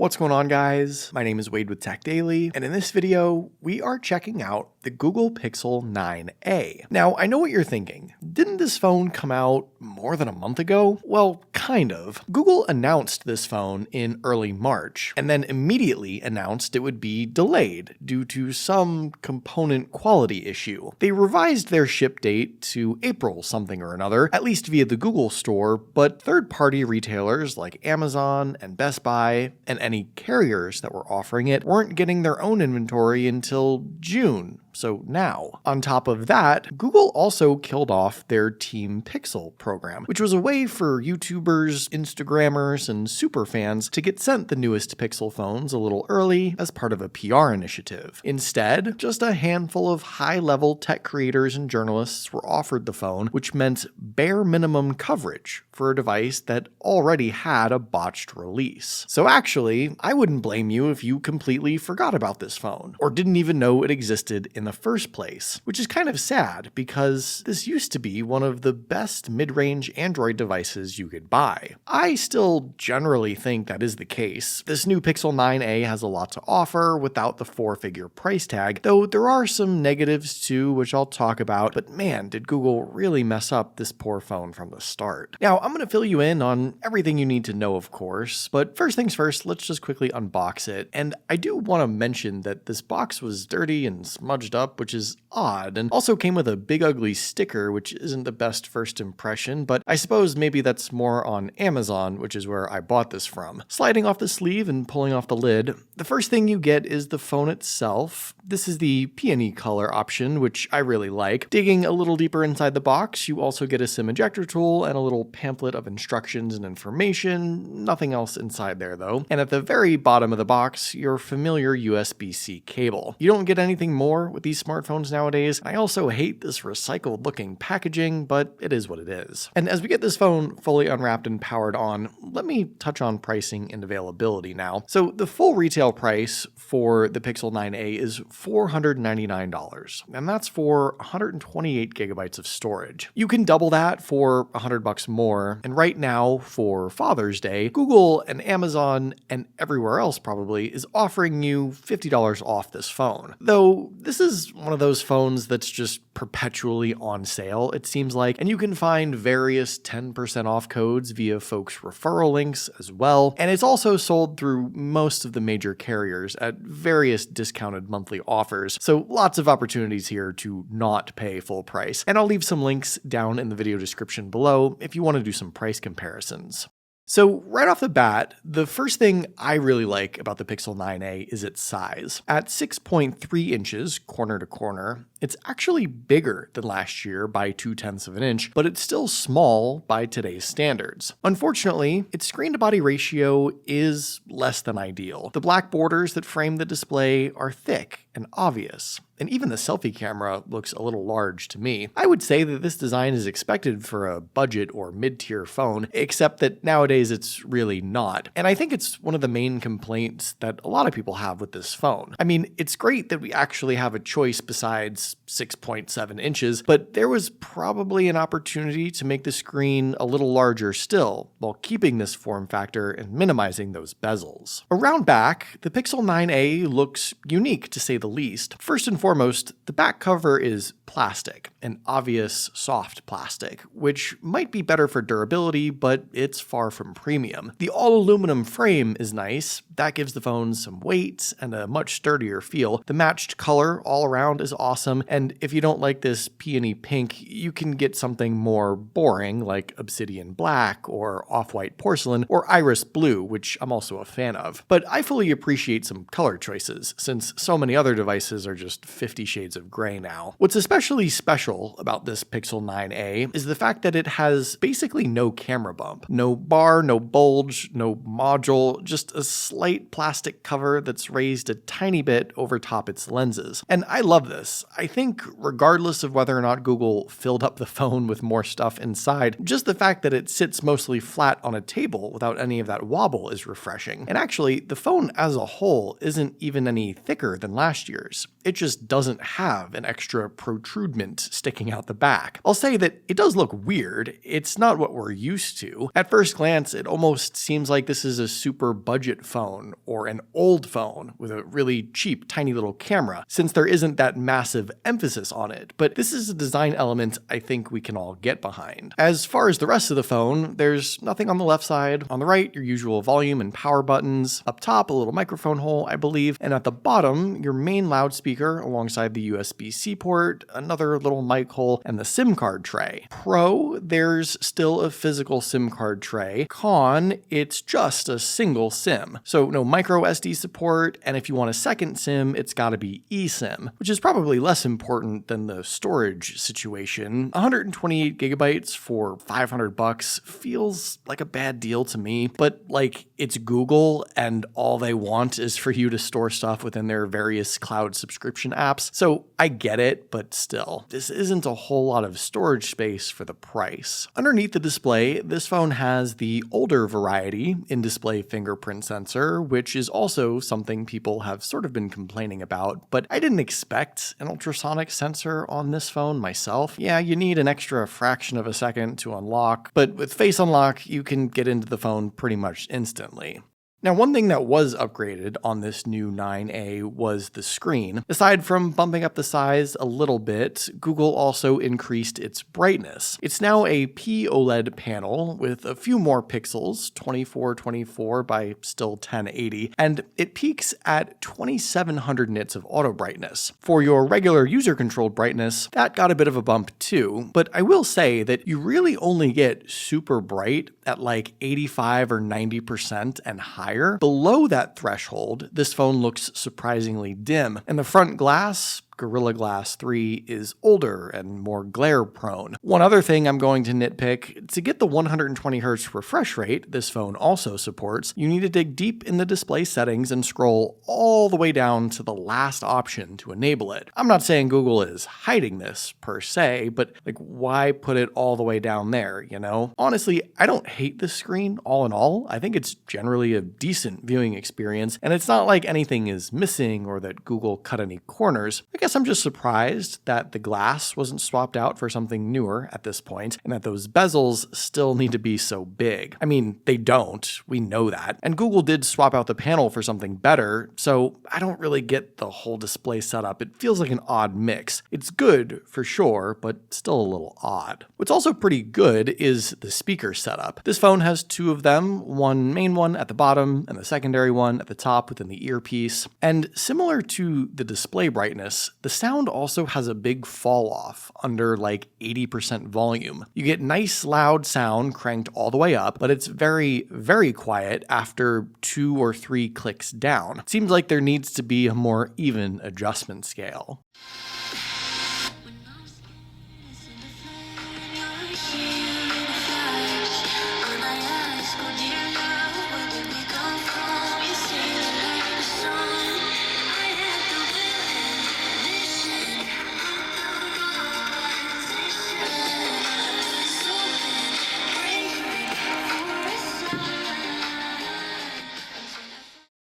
What's going on, guys? My name is Wade with TechDaily, and in this video, we are checking out the Google Pixel 9a. Now, I know what you're thinking. Didn't this phone come out more than a month ago? Well, kind of. Google announced this phone in early March, and then immediately announced it would be delayed due to some component quality issue. They revised their ship date to April something or another, at least via the Google Store, but third-party retailers like Amazon and Best Buy and any carriers that were offering it weren't getting their own inventory until June. So now, on top of that, Google also killed off their Team Pixel program, which was a way for YouTubers, Instagrammers, and superfans to get sent the newest Pixel phones a little early as part of a PR initiative. Instead, just a handful of high-level tech creators and journalists were offered the phone, which meant bare minimum coverage for a device that already had a botched release. So actually, I wouldn't blame you if you completely forgot about this phone, or didn't even know it existed in the first place, which is kind of sad because this used to be one of the best mid-range Android devices you could buy. I still generally think that is the case. This new Pixel 9a has a lot to offer without the four-figure price tag, though there are some negatives too, which I'll talk about, but man, did Google really mess up this poor phone from the start. Now, I'm going to fill you in on everything you need to know, of course, but first things first, let's just quickly unbox it. And I do want to mention that this box was dirty and smudged up, which is odd, and also came with a big ugly sticker, which isn't the best first impression, but I suppose maybe that's more on Amazon, which is where I bought this from. Sliding off the sleeve and pulling off the lid, the first thing you get is the phone itself. This is the Peony color option, which I really like. Digging a little deeper inside the box, you also get a SIM ejector tool and a little pamphlet of instructions and information. Nothing else inside there though. And at the very bottom of the box, your familiar USB-C cable. You don't get anything more with these smartphones nowadays. I also hate this recycled looking packaging, but it is what it is. And as we get this phone fully unwrapped and powered on, let me touch on pricing and availability now. So the full retail price for the Pixel 9a is $499, and that's for 128 gigabytes of storage. You can double that for $100 more, and right now for Father's Day, Google and Amazon and everywhere else probably is offering you $50 off this phone. Though this is one of those phones that's just perpetually on sale, it seems like, and you can find various 10% off codes via folks' referral links as well, and it's also sold through most of the major carriers at various discounted monthly offers, so lots of opportunities here to not pay full price, and I'll leave some links down in the video description below if you want to do some price comparisons. So right off the bat, the first thing I really like about the Pixel 9a is its size. At 6.3 inches corner to corner, it's actually bigger than last year by 0.2 of an inch, but it's still small by today's standards. Unfortunately, its screen-to-body ratio is less than ideal. The black borders that frame the display are thick and obvious, and even the selfie camera looks a little large to me. I would say that this design is expected for a budget or mid-tier phone, except that nowadays it's really not. And I think it's one of the main complaints that a lot of people have with this phone. I mean, it's great that we actually have a choice besides 6.7 inches, but there was probably an opportunity to make the screen a little larger still, while keeping this form factor and minimizing those bezels. Around back, the Pixel 9a looks unique to say the least. First and foremost, the back cover is plastic, an obvious soft plastic, which might be better for durability, but it's far from premium. The all-aluminum frame is nice. That gives the phone some weight and a much sturdier feel. The matched color all around is awesome, and if you don't like this peony pink, you can get something more boring like obsidian black or off-white porcelain or iris blue, which I'm also a fan of. But I fully appreciate some color choices, since so many other devices are just 50 shades of gray now. What's especially special about this Pixel 9a is the fact that it has basically no camera bump. No bar, no bulge, no module, just a slight plastic cover that's raised a tiny bit over top its lenses. And I love this. I think regardless of whether or not Google filled up the phone with more stuff inside, just the fact that it sits mostly flat on a table without any of that wobble is refreshing. And actually, the phone as a whole isn't even any thicker than last last year's. It just doesn't have an extra protrudement sticking out the back. I'll say that it does look weird. It's not what we're used to. At first glance, it almost seems like this is a super budget phone or an old phone with a really cheap, tiny little camera, since there isn't that massive emphasis on it. But this is a design element I think we can all get behind. As far as the rest of the phone, there's nothing on the left side. On the right, your usual volume and power buttons. Up top, a little microphone hole, I believe. And at the bottom, your main loudspeaker alongside the USB-C port, another little mic hole, and the SIM card tray. Pro, there's still a physical SIM card tray. Con, it's just a single SIM. So no micro SD support, and if you want a second SIM, it's gotta be eSIM, which is probably less important than the storage situation. 128 gigabytes for $500 feels like a bad deal to me, but like, it's Google and all they want is for you to store stuff within their various cloud subscription apps. So I get it, but still, this isn't a whole lot of storage space for the price. Underneath the display, this phone has the older variety in-display fingerprint sensor, which is also something people have sort of been complaining about, but I didn't expect an ultrasonic sensor on this phone myself. Yeah, you need an extra fraction of a second to unlock, but with Face Unlock, you can get into the phone pretty much instantly. Now, one thing that was upgraded on this new 9A was the screen. Aside from bumping up the size a little bit, Google also increased its brightness. It's now a POLED panel with a few more pixels, 2424 by still 1080, and it peaks at 2700 nits of auto brightness. For your regular user-controlled brightness, that got a bit of a bump too, but I will say that you really only get super bright at like 85 or 90% and higher. Below that threshold, this phone looks surprisingly dim, and the front glass, Gorilla Glass 3, is older and more glare prone. One other thing I'm going to nitpick, to get the 120Hz refresh rate this phone also supports, you need to dig deep in the display settings and scroll all the way down to the last option to enable it. I'm not saying Google is hiding this per se, but like, why put it all the way down there, you know? Honestly, I don't hate this screen all in all. I think it's generally a decent viewing experience, and it's not like anything is missing or that Google cut any corners. I guess I'm just surprised that the glass wasn't swapped out for something newer at this point, and that those bezels still need to be so big. I mean, they don't, we know that. And Google did swap out the panel for something better, so I don't really get the whole display setup. It feels like an odd mix. It's good for sure, but still a little odd. What's also pretty good is the speaker setup. This phone has two of them, one main one at the bottom and the secondary one at the top within the earpiece. And similar to the display brightness, the sound also has a big fall off under like 80% volume. You get nice loud sound cranked all the way up, but it's very, very quiet after 2 or 3 clicks down. It seems like there needs to be a more even adjustment scale.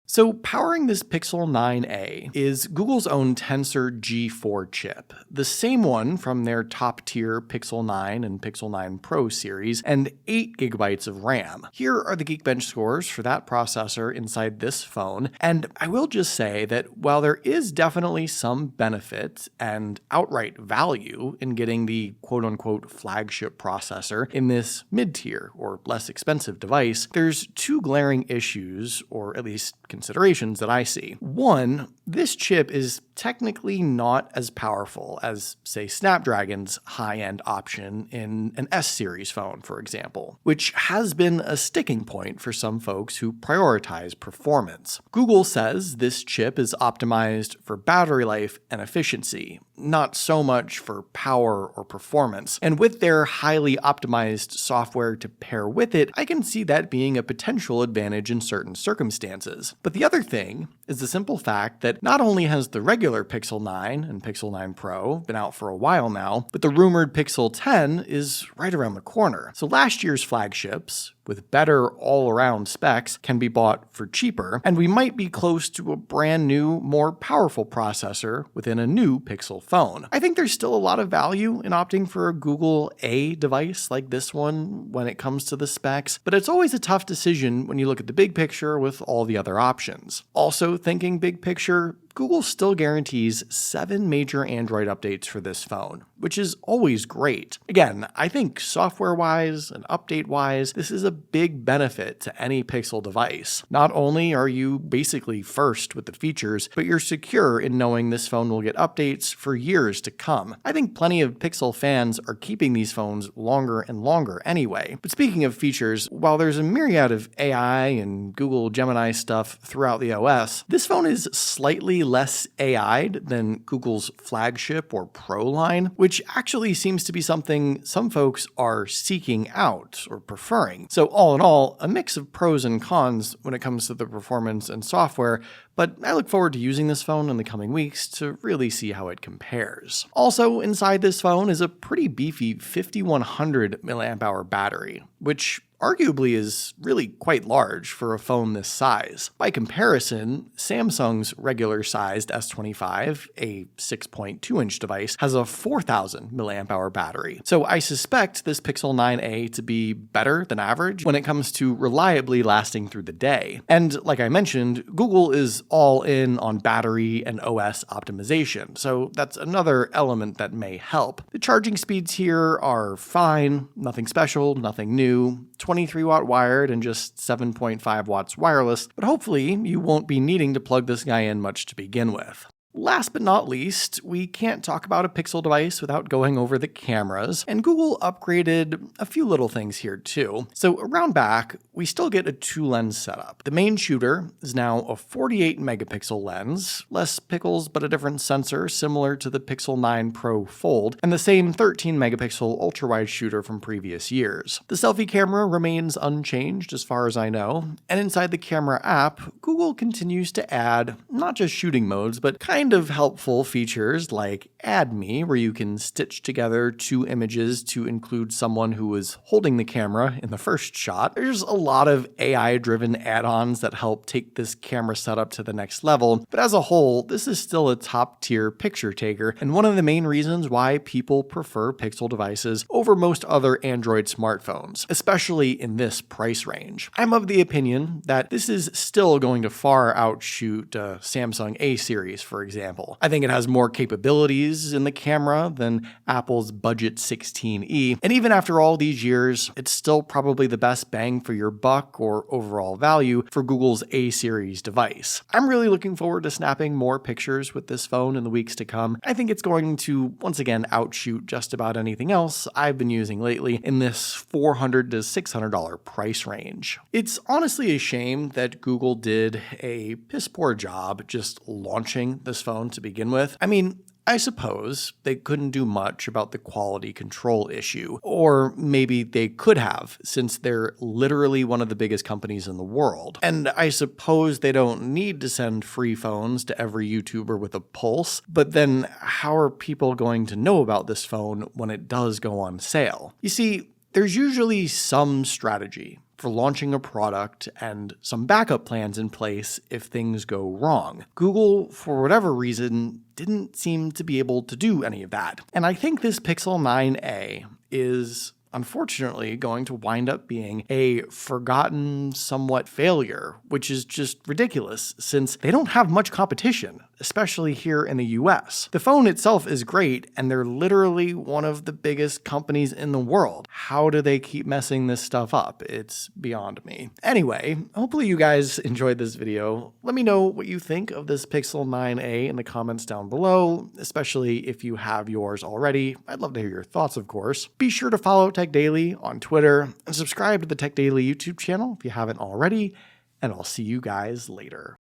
So powering this Pixel 9a is Google's own Tensor G4 chip, the same one from their top-tier Pixel 9 and Pixel 9 Pro series, and 8 gigabytes of RAM. Here are the Geekbench scores for that processor inside this phone, and I will just say that while there is definitely some benefit and outright value in getting the quote-unquote flagship processor in this mid-tier or less expensive device, there's 2 glaring issues, or at least considerations that I see. One, this chip is technically not as powerful as, say, Snapdragon's high-end option in an S-series phone, for example, which has been a sticking point for some folks who prioritize performance. Google says this chip is optimized for battery life and efficiency, not so much for power or performance. And with their highly optimized software to pair with it, I can see that being a potential advantage in certain circumstances. But the other thing is the simple fact that not only has the regular Pixel 9 and Pixel 9 Pro been out for a while now, but the rumored Pixel 10 is right around the corner. So last year's flagships, with better all-around specs, can be bought for cheaper, and we might be close to a brand new, more powerful processor within a new Pixel phone. I think there's still a lot of value in opting for a Google A device like this one when it comes to the specs, but it's always a tough decision when you look at the big picture with all the other options. Also, thinking big picture, Google still guarantees 7 major Android updates for this phone, which is always great. Again, I think software-wise and update-wise, this is a big benefit to any Pixel device. Not only are you basically first with the features, but you're secure in knowing this phone will get updates for years to come. I think plenty of Pixel fans are keeping these phones longer and longer anyway. But speaking of features, while there's a myriad of AI and Google Gemini stuff throughout the OS, this phone is slightly less AI'd than Google's flagship or Pro line, which actually seems to be something some folks are seeking out or preferring. So all in all, a mix of pros and cons when it comes to the performance and software, but I look forward to using this phone in the coming weeks to really see how it compares. Also inside this phone is a pretty beefy 5100 mAh battery, which arguably is really quite large for a phone this size. By comparison, Samsung's regular-sized S25, a 6.2-inch device, has a 4000 mAh battery. So I suspect this Pixel 9a to be better than average when it comes to reliably lasting through the day. And like I mentioned, Google is all in on battery and OS optimization, so that's another element that may help. The charging speeds here are fine, nothing special, nothing new, 23-watt wired and just 7.5 watts wireless, but hopefully you won't be needing to plug this guy in much to begin with. Last but not least, we can't talk about a Pixel device without going over the cameras, and Google upgraded a few little things here too. So around back, we still get a 2-lens setup. The main shooter is now a 48 megapixel lens, less pixels but a different sensor similar to the Pixel 9 Pro Fold, and the same 13 megapixel ultra-wide shooter from previous years. The selfie camera remains unchanged as far as I know, and inside the camera app, Google continues to add not just shooting modes, but kind of helpful features like Add Me, where you can stitch together 2 images to include someone who is holding the camera in the first shot. There's a lot of AI-driven add-ons that help take this camera setup to the next level, but as a whole, this is still a top-tier picture taker, and one of the main reasons why people prefer Pixel devices over most other Android smartphones, especially in this price range. I'm of the opinion that this is still going to far outshoot Samsung A series, for example. I think it has more capabilities in the camera than Apple's budget 16E, and even after all these years, it's still probably the best bang for your buck or overall value for Google's A series device. I'm really looking forward to snapping more pictures with this phone in the weeks to come. I think it's going to once again outshoot just about anything else I've been using lately in this $400 to $600 price range. It's honestly a shame that Google did a piss poor job just launching this phone to begin with. I mean, I suppose they couldn't do much about the quality control issue, or maybe they could have, since they're literally one of the biggest companies in the world. And I suppose they don't need to send free phones to every YouTuber with a pulse, but then how are people going to know about this phone when it does go on sale? You see, there's usually some strategy for launching a product and some backup plans in place if things go wrong. Google, for whatever reason, didn't seem to be able to do any of that. And I think this Pixel 9a is unfortunately going to wind up being a forgotten somewhat failure, which is just ridiculous since they don't have much competition, especially here in the US. The phone itself is great, and they're literally one of the biggest companies in the world. How do they keep messing this stuff up? It's beyond me. Anyway, hopefully you guys enjoyed this video. Let me know what you think of this Pixel 9a in the comments down below, especially if you have yours already. I'd love to hear your thoughts, of course. Be sure to follow TechDaily on Twitter and subscribe to the TechDaily YouTube channel if you haven't already, and I'll see you guys later.